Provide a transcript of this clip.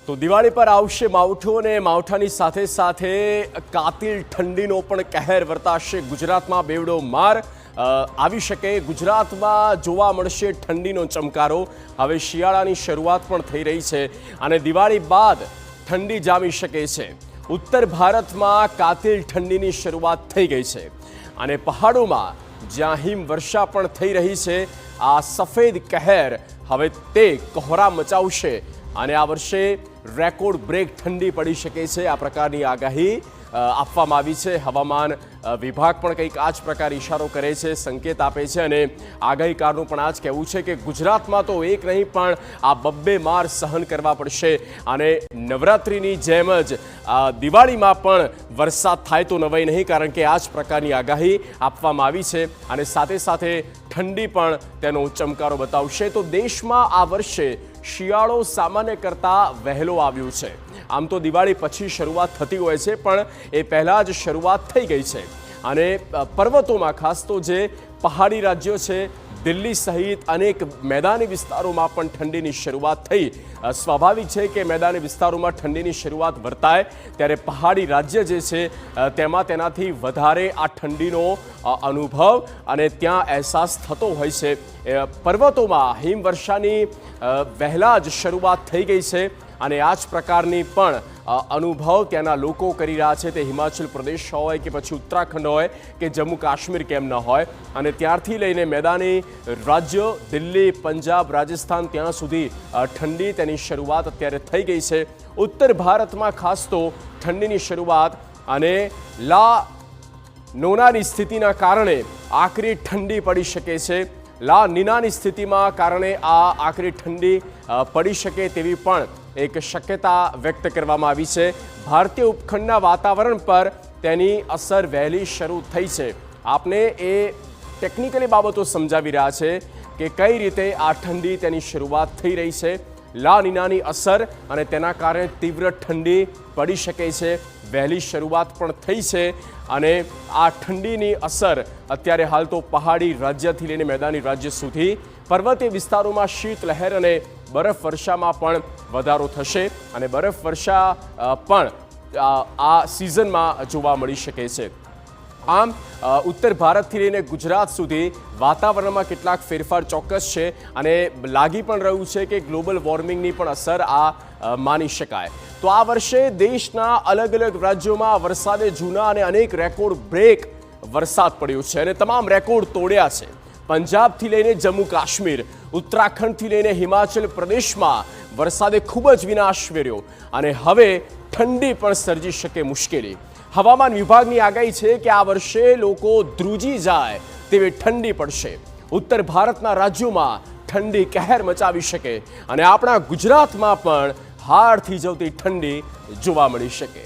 તો દિવાળી પર આવશે માવઠું અને માવઠાની સાથે સાથે કાતિલ ઠંડીનો પણ કહેર વર્તાશે ગુજરાતમાં બેવડો માર આવી શકે। ગુજરાતમાં જોવા મળશે ઠંડીનો ચમકારો। હવે શિયાળાની શરૂઆત પણ થઈ રહી છે અને દિવાળી બાદ ઠંડી જામી શકે છે। ઉત્તર ભારતમાં કાતિલ ઠંડીની શરૂઆત થઈ ગઈ છે અને પહાડોમાં જ્યાં હિમવર્ષા પણ થઈ રહી છે આ સફેદ કહેર હવે તે કોહરા મચાવશે અને આ વર્ષે રેકોર્ડ બ્રેક ઠંડી પડી શકે છે। આ પ્રકારની આગાહી આપવામાં આવી છે। હવામાન વિભાગ પણ કંઈક આ જ પ્રકાર ઇશારો કરે છે, સંકેત આપે છે અને આગાહીકારનું પણ આ જ કહેવું છે કે ગુજરાતમાં તો એક નહીં પણ આ બબ્બે માર સહન કરવા પડશે અને નવરાત્રિની જેમ જ દિવાળીમાં પણ વરસાદ થાય તો નવાઈ નહીં, કારણ કે આ જ પ્રકારની આગાહી આપવામાં આવી છે અને સાથે સાથે ઠંડી પણ તેનો ચમકારો બતાવશે। તો દેશમાં આ વર્ષે શિયાળો સામાન્ય કરતાં વહેલો આવ્યો છે। આમ તો દિવાળી પછી શરૂઆત થતી હોય છે પણ એ પહેલાં જ શરૂઆત થઈ ગઈ છે અને પર્વતોમાં ખાસ તો જે પહાડી રાજ્યો છે દિલ્હી સહિત અનેક મેદાની વિસ્તારોમાં પણ ઠંડીની શરૂઆત થઈ। સ્વાભાવિક છે કે મેદાની વિસ્તારોમાં ઠંડીની શરૂઆત વર્તાય ત્યારે પહાડી રાજ્ય જે છે તેમાં તેનાથી વધારે આ ઠંડીનો અનુભવ અને ત્યાં અહેસાસ થતો હોય છે। પર્વતોમાં હિમવર્ષાની વહેલા જ શરૂઆત થઈ ગઈ છે અને આ જ પ્રકારની પણ અનુભવ ત્યાંના લોકો કરી રહ્યા છે। તે હિમાચલ પ્રદેશ હોય કે પછી ઉત્તરાખંડ હોય કે જમ્મુ કાશ્મીર કેમ ન હોય, અને ત્યારથી લઈને મેદાની રાજ્યો દિલ્હી, પંજાબ, રાજસ્થાન ત્યાં સુધી ઠંડી તેની શરૂઆત અત્યારે થઈ ગઈ છે। ઉત્તર ભારતમાં ખાસ તો ઠંડીની શરૂઆત અને લા નોનાની સ્થિતિના કારણે આકરી ઠંડી પડી શકે છે। લા નીનાની સ્થિતિમાં કારણે આ આકરી ઠંડી પડી શકે તેવી પણ એક શક્યતા વ્યક્ત કરવામાં આવી છે। ભારતીય ઉપખંડના વાતાવરણ પર તેની અસર વહેલી શરૂ થઈ છે। આપને એ ટેકનિકલી બાબતો સમજાવી રહ્યા છે કે કઈ રીતે આ ઠંડી તેની શરૂઆત થઈ રહી છે। લા નીનાની અસર અને તેના કારણે તીવ્ર ઠંડી પડી શકે છે, વહેલી શરૂઆત પણ થઈ છે અને આ ઠંડીની અસર અત્યારે હાલ તો પહાડી રાજ્યથી લઈને મેદાની રાજ્ય સુધી પર્વતીય વિસ્તારોમાં શીતલહેર અને બરફ વર્ષામાં પણ વધારો થશે અને બરફ વર્ષા પણ આ સિઝનમાં જોવા મળી શકે છે। આમ ઉત્તર ભારતથી લઈને ગુજરાત સુધી વાતાવરણમાં કેટલાક ફેરફાર ચોક્કસ છે અને લાગી પણ રહ્યું છે કે ગ્લોબલ વોર્મિંગની પણ અસર આ માની શકાય। તો આ વર્ષે દેશના અલગ અલગ રાજ્યોમાં વરસાદે જૂના અને અનેક રેકોર્ડ બ્રેક વરસાદ પડ્યો છે અને તમામ રેકોર્ડ તોડ્યા છે। પંજાબથી લઈને જમ્મુ કાશ્મીર, ઉત્તરાખંડથી લઈને હિમાચલ પ્રદેશમાં વરસાદે ખૂબ જ વિનાશ વેર્યો અને હવે ઠંડી પણ સર્જી શકે મુશ્કેલી। હવામાન વિભાગની આગાહી છે કે આ વર્ષે લોકો ધ્રુજી જાય તેવી ઠંડી પડશે। ઉત્તર ભારતના રાજ્યોમાં ઠંડી કહેર મચાવી શકે અને આપણા ગુજરાતમાં પણ હાડ થીજવતી ઠંડી જોવા મળી શકે।